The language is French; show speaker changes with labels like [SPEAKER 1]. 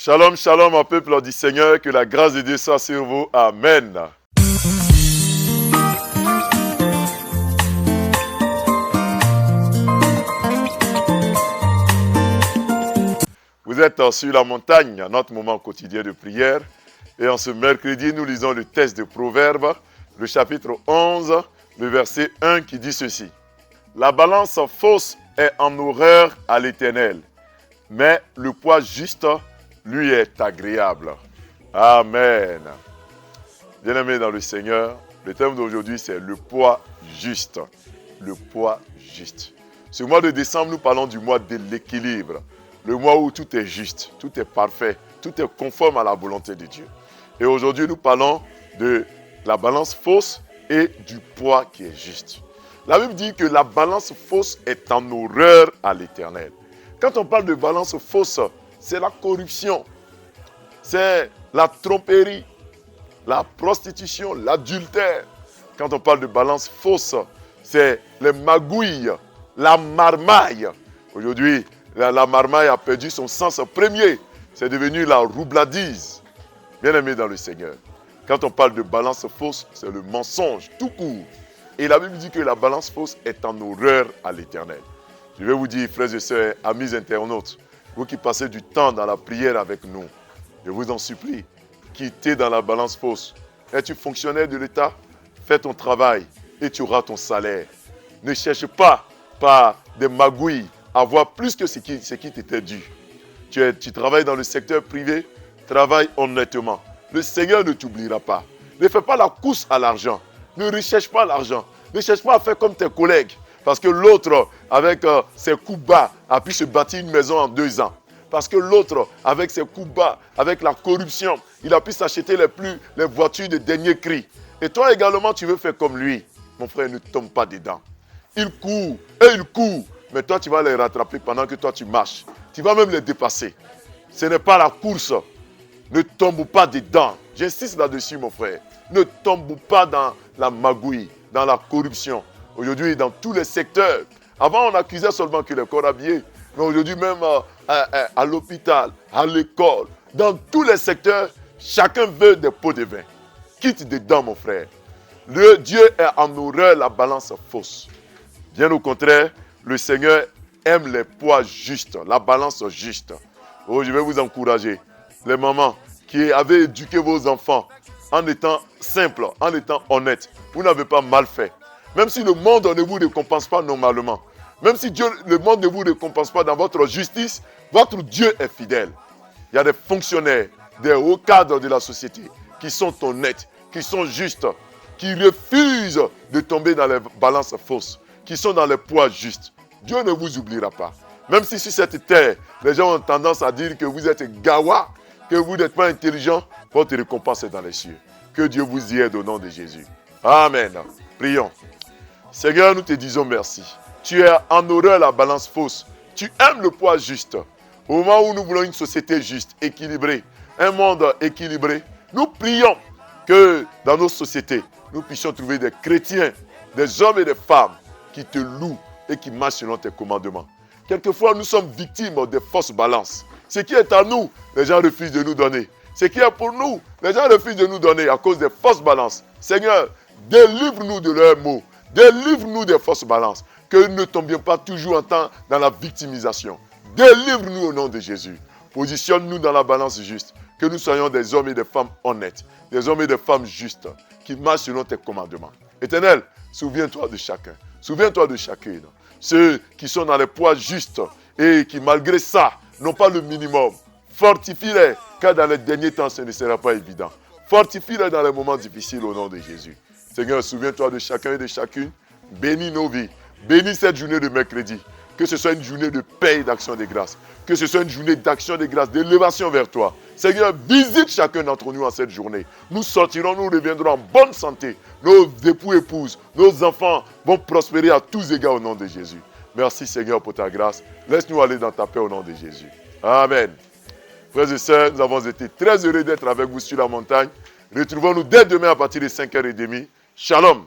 [SPEAKER 1] Shalom, shalom, au peuple du Seigneur, que la grâce de Dieu soit sur vous. Amen. Vous êtes sur la montagne, à notre moment quotidien de prière. Et en ce mercredi, nous lisons le texte de Proverbes, le chapitre 11, le verset 1 qui dit ceci. La balance fausse est en horreur à l'Éternel, mais le poids juste lui est agréable. Amen. Bien-aimés dans le Seigneur, le thème d'aujourd'hui c'est le poids juste. Le poids juste. Ce mois de décembre, nous parlons du mois de l'équilibre. Le mois où tout est juste, tout est parfait, tout est conforme à la volonté de Dieu. Et aujourd'hui, nous parlons de la balance fausse et du poids qui est juste. La Bible dit que la balance fausse est en horreur à l'Éternel. Quand on parle de balance fausse, c'est la corruption, c'est la tromperie, la prostitution, l'adultère. Quand on parle de balance fausse, c'est les magouilles, la marmaille. Aujourd'hui, la marmaille a perdu son sens premier. C'est devenu la roubladise. Bien-aimé dans le Seigneur. Quand on parle de balance fausse, c'est le mensonge tout court. Et la Bible dit que la balance fausse est en horreur à l'Éternel. Je vais vous dire, frères et sœurs, amis internautes, vous qui passez du temps dans la prière avec nous, je vous en supplie, quittez dans la balance fausse. Es-tu fonctionnaire de l'État? Fais ton travail et tu auras ton salaire. Ne cherche pas par des magouilles à avoir plus que ce qui t'était dû. Tu travailles dans le secteur privé, travaille honnêtement. Le Seigneur ne t'oubliera pas. Ne fais pas la course à l'argent. Ne recherche pas l'argent. Ne cherche pas à faire comme tes collègues. Parce que l'autre, avec ses coups bas, a pu se bâtir une maison en 2 ans. Parce que l'autre, avec ses coups bas, avec la corruption, il a pu s'acheter les voitures de dernier cri. Et toi également, tu veux faire comme lui. Mon frère, ne tombe pas dedans. Il court et il court. Mais toi, tu vas les rattraper pendant que toi, tu marches. Tu vas même les dépasser. Ce n'est pas la course. Ne tombe pas dedans. J'insiste là-dessus, mon frère. Ne tombe pas dans la magouille, dans la corruption. Aujourd'hui, dans tous les secteurs. Avant, on accusait seulement que les corps habillés. Mais aujourd'hui, même à l'hôpital, à l'école, dans tous les secteurs, chacun veut des pots de vin. Quitte dedans, mon frère. Le Dieu est en horreur la balance fausse. Bien au contraire, le Seigneur aime les poids justes, la balance juste. Oh, je vais vous encourager. Les mamans qui avez éduqué vos enfants en étant simples, en étant honnêtes, vous n'avez pas mal fait. Même si le monde ne vous récompense pas normalement, même si le monde ne vous récompense pas dans votre justice, votre Dieu est fidèle. Il y a des fonctionnaires, des hauts cadres de la société qui sont honnêtes, qui sont justes, qui refusent de tomber dans les balances fausses, qui sont dans les poids justes. Dieu ne vous oubliera pas. Même si sur cette terre, les gens ont tendance à dire que vous êtes gawa, que vous n'êtes pas intelligent, votre récompense est dans les cieux. Que Dieu vous y aide au nom de Jésus. Amen. Prions. Seigneur, nous te disons merci. Tu es en horreur la balance fausse. Tu aimes le poids juste. Au moment où nous voulons une société juste, équilibrée, un monde équilibré, nous prions que dans nos sociétés, nous puissions trouver des chrétiens, des hommes et des femmes qui te louent et qui marchent selon tes commandements. Quelquefois, nous sommes victimes des fausses balances. Ce qui est à nous, les gens refusent de nous donner. Ce qui est pour nous, les gens refusent de nous donner à cause des fausses balances. Seigneur, délivre-nous de leurs maux. Délivre-nous des fausses balances. Que nous ne tombions pas toujours dans la victimisation. Délivre-nous au nom de Jésus. Positionne-nous dans la balance juste. Que nous soyons des hommes et des femmes honnêtes. Des hommes et des femmes justes qui marchent selon tes commandements. Éternel, souviens-toi de chacun. Souviens-toi de chacune. Ceux qui sont dans les poids justes et qui, malgré ça, n'ont pas le minimum. Fortifie-les, car dans les derniers temps, ce ne sera pas évident. Fortifie-les dans les moments difficiles au nom de Jésus. Seigneur, souviens-toi de chacun et de chacune. Bénis nos vies. Bénis cette journée de mercredi. Que ce soit une journée de paix et d'action de grâce. Que ce soit une journée d'action de grâce, d'élévation vers toi. Seigneur, visite chacun d'entre nous en cette journée. Nous sortirons, nous reviendrons en bonne santé. Nos époux, épouses, nos enfants vont prospérer à tous égards au nom de Jésus. Merci Seigneur pour ta grâce. Laisse-nous aller dans ta paix au nom de Jésus. Amen. Frères et sœurs, nous avons été très heureux d'être avec vous sur la montagne. Retrouvons-nous dès demain à partir de 5h30. Shalom.